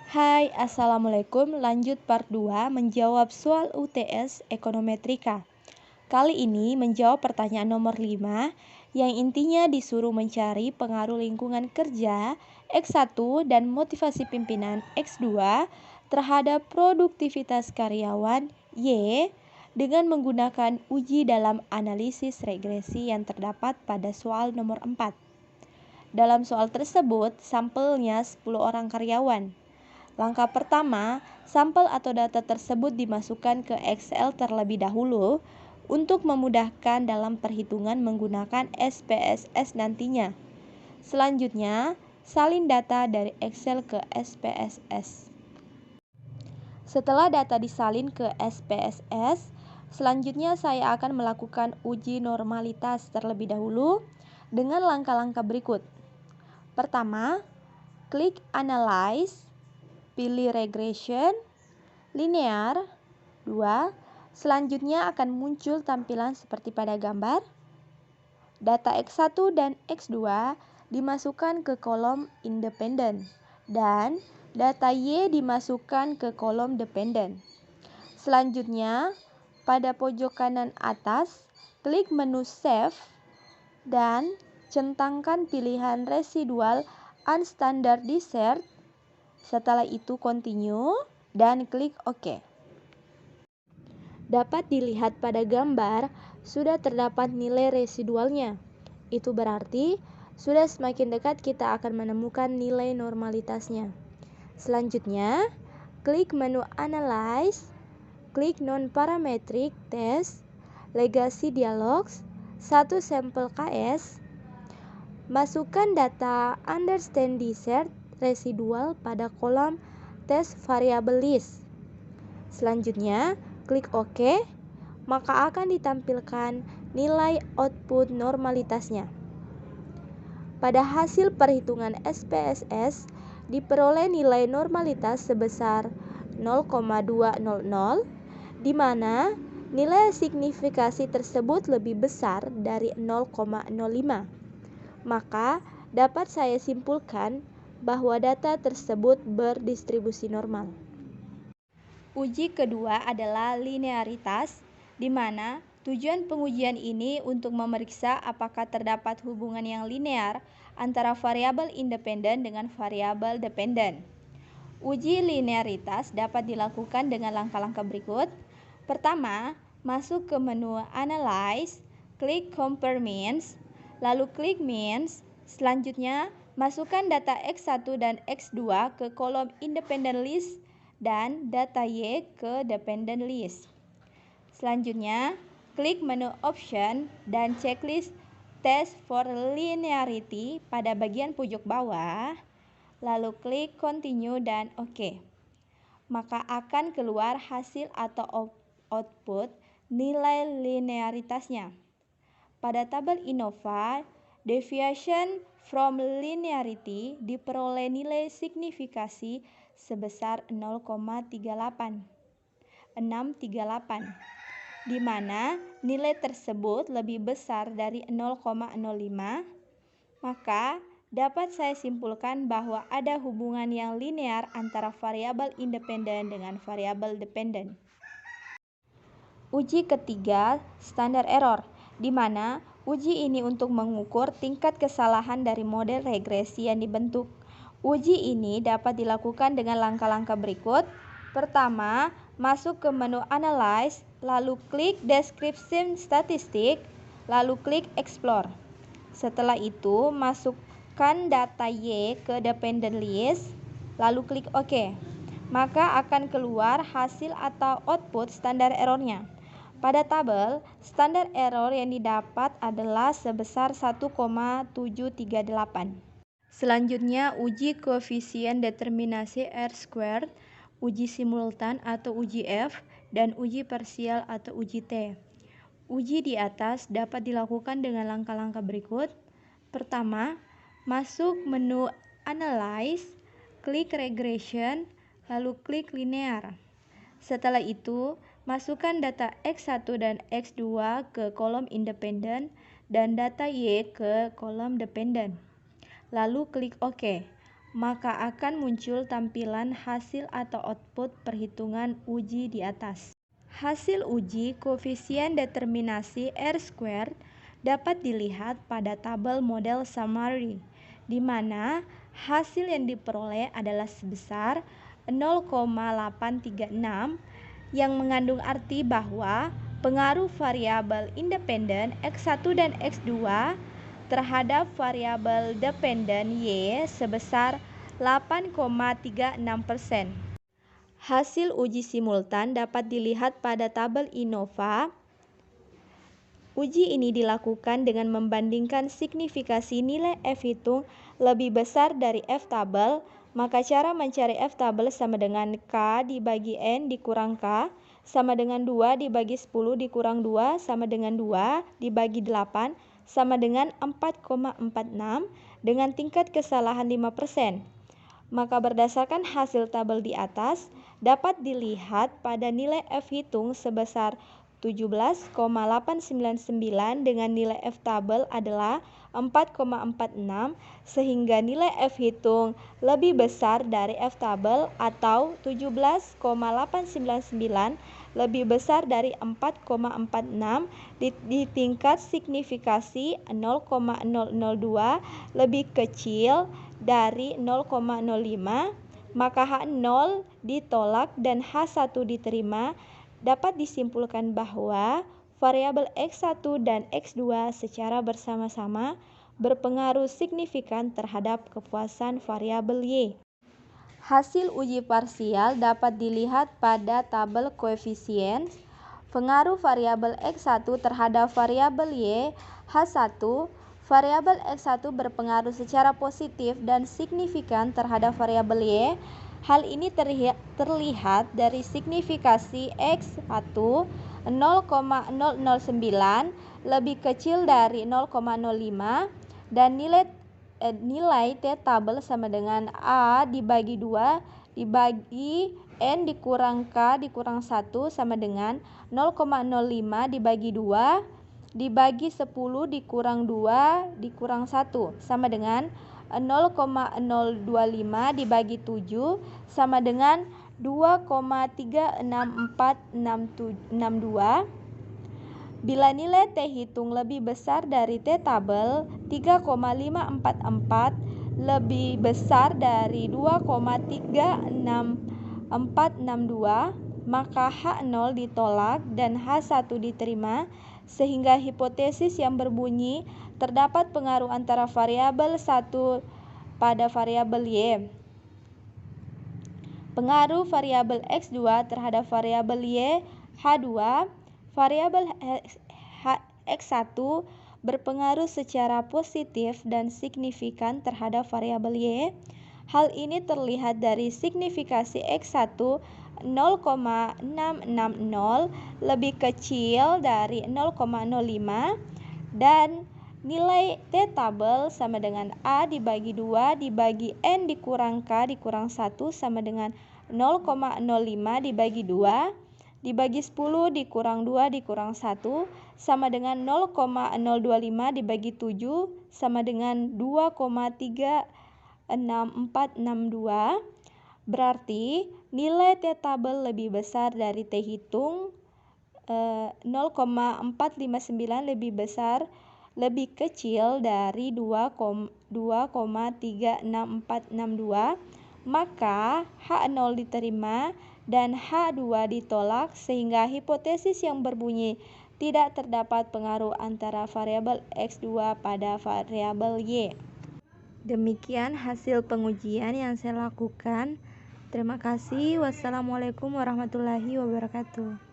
Hai, Assalamualaikum. Lanjut part 2 menjawab soal UTS Ekonometrika. Kali ini menjawab pertanyaan nomor 5 yang intinya disuruh mencari pengaruh lingkungan kerja X1 dan motivasi pimpinan X2 terhadap produktivitas karyawan Y dengan menggunakan uji dalam analisis regresi yang terdapat pada soal nomor 4. Dalam soal tersebut, sampelnya 10 orang karyawan. Langkah pertama, sampel atau data tersebut dimasukkan ke Excel terlebih dahulu untuk memudahkan dalam perhitungan menggunakan SPSS nantinya. Selanjutnya, salin data dari Excel ke SPSS. Setelah data disalin ke SPSS, selanjutnya saya akan melakukan uji normalitas terlebih dahulu dengan langkah-langkah berikut. Pertama, klik Analyze, pilih Regression, Linear. 2. Selanjutnya akan muncul tampilan seperti pada gambar. Data X1 dan X2 dimasukkan ke kolom Independen dan data Y dimasukkan ke kolom Dependen. Selanjutnya, pada pojok kanan atas, klik menu Save dan centangkan pilihan Residual Unstandardized. Setelah itu continue dan klik OK. Dapat dilihat pada gambar sudah terdapat nilai residualnya. Itu berarti sudah semakin dekat kita akan menemukan nilai normalitasnya. Selanjutnya, klik menu Analyze, klik Non-Parametric Test, Legacy Dialogs, 1 sampel KS, masukkan data Unstandardized residual pada kolom Test Variable List. Selanjutnya, klik OK, maka akan ditampilkan nilai output normalitasnya. Pada hasil perhitungan SPSS, diperoleh nilai normalitas sebesar 0,200, di mana nilai signifikasi tersebut lebih besar dari 0,05. Maka, dapat saya simpulkan bahwa data tersebut berdistribusi normal. Uji kedua adalah linearitas, di mana tujuan pengujian ini untuk memeriksa apakah terdapat hubungan yang linear antara variabel independen dengan variabel dependen. Uji linearitas dapat dilakukan dengan langkah-langkah berikut. Pertama, masuk ke menu Analyze, klik Compare Means, lalu klik Means. Selanjutnya, masukkan data X1 dan X2 ke kolom Independent List dan data Y ke Dependent List. Selanjutnya, klik menu Option dan checklist Test for Linearity pada bagian pojok bawah, lalu klik Continue dan OK. Maka akan keluar hasil atau output nilai linearitasnya. Pada tabel Innova, deviation from linearity diperoleh nilai signifikasi sebesar 638, di mana nilai tersebut lebih besar dari 0,05, maka dapat saya simpulkan bahwa ada hubungan yang linear antara variabel independen dengan variabel dependen. Uji ketiga, standar error, di mana uji ini untuk mengukur tingkat kesalahan dari model regresi yang dibentuk. Uji ini dapat dilakukan dengan langkah-langkah berikut. Pertama, masuk ke menu Analyze, lalu klik Description Statistic, lalu klik Explore. Setelah itu, masukkan data Y ke Dependent List, lalu klik OK. Maka akan keluar hasil atau output standar errornya. Pada tabel, standar error yang didapat adalah sebesar 1,738. Selanjutnya, uji koefisien determinasi R-squared, uji simultan atau uji F, dan uji parsial atau uji T. Uji di atas dapat dilakukan dengan langkah-langkah berikut. Pertama, masuk menu Analyze, klik Regression, lalu klik Linear. Setelah itu, masukkan data X1 dan X2 ke kolom Independen dan data Y ke kolom Dependen. Lalu klik OK. maka akan muncul tampilan hasil atau output perhitungan uji di atas. Hasil uji koefisien determinasi R-squared dapat dilihat pada tabel model summary, di mana hasil yang diperoleh adalah sebesar 0,836 yang mengandung arti bahwa pengaruh variabel independen X1 dan X2 terhadap variabel dependen Y sebesar 8,36%. Hasil uji simultan dapat dilihat pada tabel Innova. Uji ini dilakukan dengan membandingkan signifikasi nilai F hitung lebih besar dari F tabel, maka cara mencari F tabel sama dengan K dibagi N dikurang K, sama dengan 2 dibagi 10 dikurang 2, sama dengan 2 dibagi 8, sama dengan 4,46 dengan tingkat kesalahan 5%. Maka berdasarkan hasil tabel di atas, dapat dilihat pada nilai F hitung sebesar 17,899 dengan nilai F tabel adalah 4,46 sehingga nilai F hitung lebih besar dari F tabel atau 17,899 lebih besar dari 4,46 di tingkat signifikasi 0,002 lebih kecil dari 0,05, maka H0 ditolak dan H1 diterima. Dapat disimpulkan bahwa variabel X1 dan X2 secara bersama-sama berpengaruh signifikan terhadap kepuasan variabel Y. Hasil uji parsial dapat dilihat pada tabel koefisien. Pengaruh variabel X1 terhadap variabel Y, H1. Variabel X1 berpengaruh secara positif dan signifikan terhadap variabel Y. Hal ini terlihat dari signifikasi X1 0,009 lebih kecil dari 0,05 dan nilai T tabel sama dengan A dibagi 2 dibagi N dikurang K dikurang 1 sama dengan 0,05 dibagi 2 dibagi 10 dikurang 2 dikurang 1 sama dengan 0,025 dibagi 7 sama dengan 2,36462. Bila nilai T hitung lebih besar dari T tabel 3,544 lebih besar dari 2,36462, maka H0 ditolak dan H1 diterima sehingga hipotesis yang berbunyi terdapat pengaruh antara variabel 1 pada variabel Y. Pengaruh variabel X2 terhadap variabel Y, H2. Variabel X1 berpengaruh secara positif dan signifikan terhadap variabel Y. Hal ini terlihat dari signifikasi X1 0,660 lebih kecil dari 0,05 dan nilai T tabel sama dengan A dibagi 2 dibagi N dikurang K dikurang 1 sama dengan 0,05 dibagi 2 dibagi 10 dikurang 2 dikurang 1 sama dengan 0,025 dibagi 7 sama dengan 2,36462. Berarti nilai T tabel lebih besar dari T hitung 0,459 lebih kecil dari 2,36462, maka H0 diterima dan H2 ditolak sehingga hipotesis yang berbunyi tidak terdapat pengaruh antara variabel X2 pada variabel Y. Demikian hasil pengujian yang saya lakukan. Terima kasih. Wassalamualaikum warahmatullahi wabarakatuh.